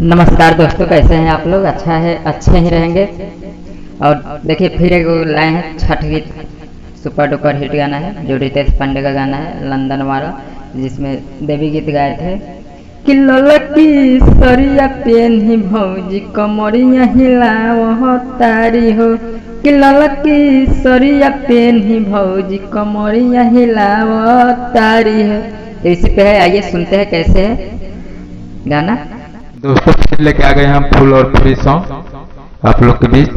नमस्कार दोस्तों, कैसे हैं आप लोग? अच्छा है, अच्छे ही रहेंगे। और देखिए फिर एक लाए हैं छठ गीत। सुपर डुपर हिट गाना है जो रितेश पांडे का गाना है, लंदन वाला, जिसमें देवी गीत गाए थे कि ललकी सरिया पेन ही भौजी कमरिया हिलाव तारी हो, कि ललकी सरिया पेन ही भौजी कमरिया हिलाव तारी है। तो इसी पे है, आइए सुनते हैं कैसे है गाना। दोस्तों फिर लेके आ गए हम फुल और फ्री सॉन्ग आप लोग के बीच।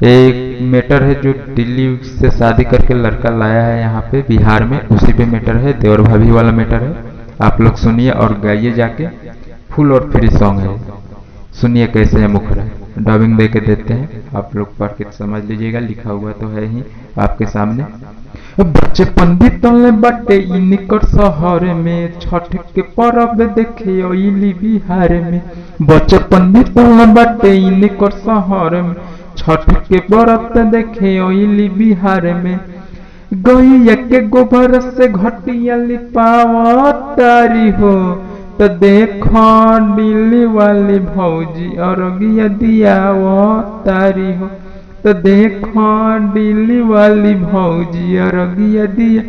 एक मैटर है जो दिल्ली से शादी करके लड़का लाया है यहाँ पे बिहार में, उसी पे मैटर है, देवर भाभी वाला मैटर है। आप लोग सुनिए और गाइए जाके। फुल और फ्री सॉन्ग है, सुनिए कैसे है मुखरा। डबिंग दे के देते हैं, आप लोग पढ़ के समझ लीजिएगा, लिखा हुआ तो है ही आपके सामने। बच्चे पंडित बाटे इनकर शहर में, छठ के परब देखे ओइली बिहार में। बच्चे पंडित बाटे इनकर शहर में, छठ के परब देखे ओइली बिहार में। गैया के गोबर से घटिया लिपाव तारी हो, तो देखो दिल्ली वाली भौजी अरगिया दिया तारी हो, तो देखो दिल्ली वाली भौजी अरगिया दिया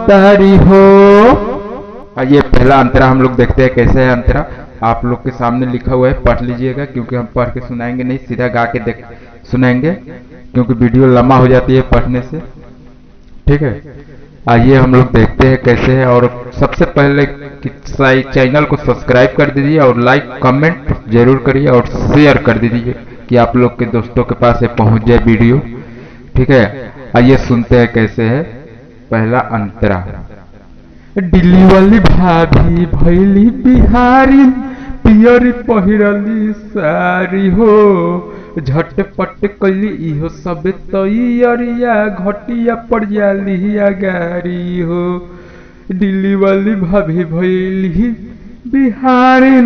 तारी हो। ये पहला अंतरा हम लोग देखते हैं कैसे है अंतरा। आप लोग के सामने लिखा हुआ है, पढ़ लीजिएगा, क्योंकि हम पढ़ के सुनाएंगे नहीं, सीधा गा के देख सुनाएंगे, क्योंकि वीडियो लंबा हो जाती है पढ़ने से। ठीक है, आइए हम लोग देखते हैं कैसे है। और सबसे पहले चैनल को सब्सक्राइब कर दीजिए और लाइक कमेंट जरूर करिए और शेयर कर दीजिए कि आप लोग के दोस्तों के पास पहुंच जाए वीडियो। ठीक है, आइए सुनते हैं कैसे है पहला अंतरा। दिल्ली वाली भाभी भैली बिहारी, पियरी पहिरली सारी हो, झटपट कैली इहो सब तैयारिया, घटिया पड़ जाली गारी हो। दिल्ली वाली भाभी भैली बिहारी,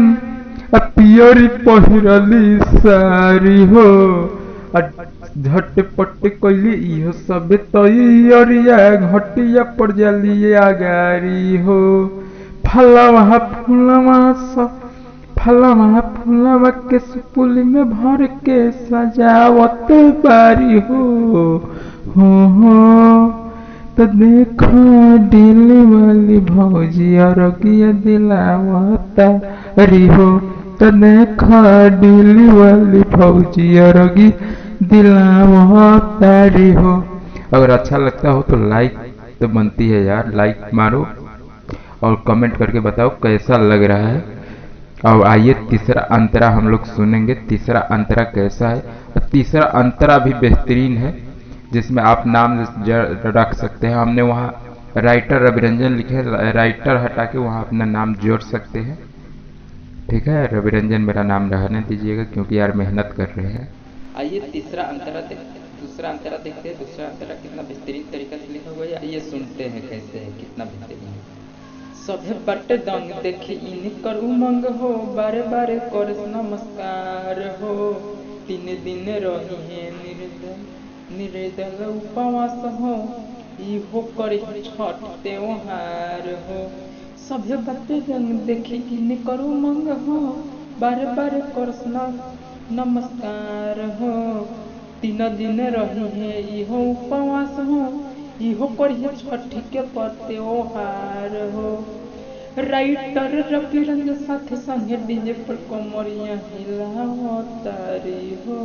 पियरी पहिरली सारी हो, झटपट कैली इहो सब तैयारिया, घटिया पड़ जाली गारी हो। फलवा फूलवा फलवा फूलवा के सुपुली में भर के सजावत बारी हो। तो देखो दिल्ली वाली भौजी अरगिया दिलावता री हो, तो देखो दिल्ली वाली भौजी अरगी दिलावता री हो। अगर अच्छा लगता हो तो लाइक तो बनती है यार, लाइक मारो और कमेंट करके बताओ कैसा लग रहा है। और आइए तीसरा अंतरा हम लोग सुनेंगे, तीसरा अंतरा कैसा है। और तीसरा अंतरा भी बेहतरीन है, जिसमें आप नाम रख सकते हैं। हमने वहाँ राइटर रविरंजन लिखे, राइटर हटा के वहाँ अपना नाम जोड़ सकते हैं। ठीक है, रविरंजन मेरा नाम रहने दीजिएगा, क्योंकि यार मेहनत कर रहे हैं। आइए तीसरा अंतरा दूसरा अंतरा देखते हैं। दूसरा अंतरा कितना बेहतरीन तरीका से लिखा हुआ है, आइए सुनते हैं कैसे है, कितना बेहतरीन है। सभे बट दंग देखी इनकर उमंग हो, बारे बारे कर नमस्कार हो। 3 दिन रही है निर्दल उपवास हो, इहो करी छठ त्योहार हो। सभे बट दंग देखी इनकर उमंग हो, बारे बारे कर नमस्कार हो। 3 दिन रही है इहो उपवास हो, इहो करिए छठ के त्योहार हो। राइटर रविरंजन साथे संगे डीजे पर कमरिया हिलावतारी हो।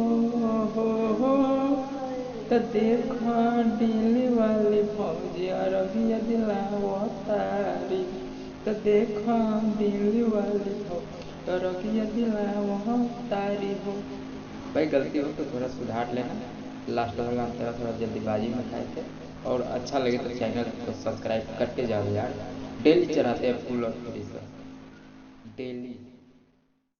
तो देखो दिल्ली वाली भौजी अरगिया दिलावतारी, तो देखो दिल्ली वाली भौजी अरगिया दिलावतारी हो। भाई गलती हो तो थोड़ा सुधार लेना, लास्ट वाला अंतरा थोड़ा जल्दीबाजी में खाए थे। और अच्छा लगे तो चैनल को सब्सक्राइब करके जाओ यार, डेली चढ़ाते हैं फुल और फ्री डेली।